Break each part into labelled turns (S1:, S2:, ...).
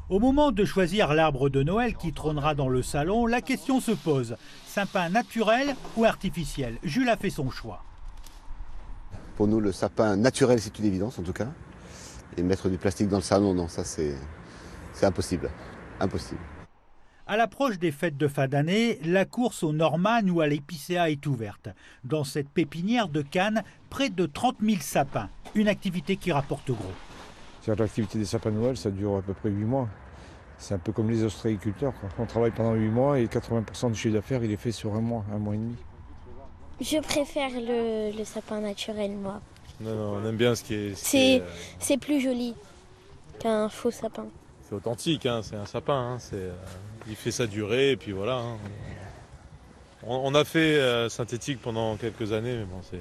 S1: Au moment de choisir l'arbre de Noël qui trônera dans le salon, la question se pose. Sapin naturel ou artificiel? Jules a fait son choix.
S2: Pour nous, le sapin naturel, c'est une évidence en tout cas. Et mettre du plastique dans le salon, non, ça c'est impossible. Impossible.
S1: À l'approche des fêtes de fin d'année, la course au Norman ou à l'épicéa est ouverte. Dans cette pépinière de Cannes, près de 30 000 sapins. Une activité qui rapporte gros.
S3: L'activité des sapins de Noël, ça dure à peu près 8 mois. C'est un peu comme les ostréiculteurs, quoi. On travaille pendant 8 mois et 80% du chiffre d'affaires, il est fait sur un mois et demi.
S4: Je préfère le sapin naturel, moi.
S5: Non, on aime bien ce qui est...
S4: C'est plus joli qu'un faux sapin.
S5: C'est authentique, hein, c'est un sapin. Hein, il fait sa durée et puis voilà. Hein. On a fait synthétique pendant quelques années, mais bon, c'est...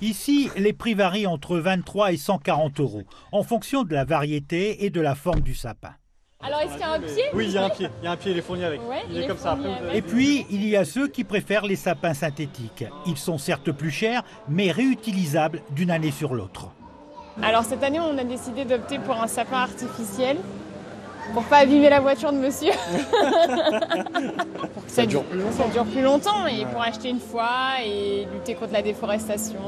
S1: Ici, les prix varient entre 23 et 140 €, en fonction de la variété et de la forme du sapin.
S6: Alors, est-ce qu'il y a un pied?
S7: Oui, il y a un pied. Il y a un pied, il est fourni avec.
S6: Ouais,
S7: il est comme ça. Après,
S1: Et puis, il y a ceux qui préfèrent les sapins synthétiques. Ils sont certes plus chers, mais réutilisables d'une année sur l'autre.
S6: Alors, cette année, on a décidé d'opter pour un sapin artificiel. Pour pas abîmer la voiture de monsieur. Ça dure plus longtemps et pour acheter une fois et lutter contre la déforestation.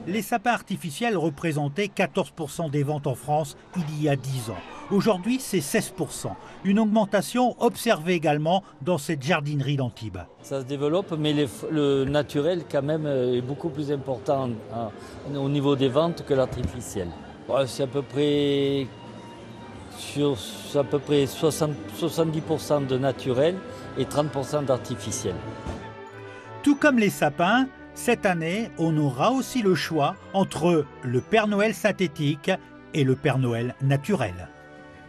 S1: Les sapins artificiels représentaient 14% des ventes en France il y a 10 ans. Aujourd'hui, c'est 16%. Une augmentation observée également dans cette jardinerie d'Antibes.
S8: Ça se développe, mais le naturel quand même est beaucoup plus important au niveau des ventes que l'artificiel. C'est à peu près 70% de naturel et 30% d'artificiel.
S1: Tout comme les sapins, cette année, on aura aussi le choix entre le Père Noël synthétique et le Père Noël naturel.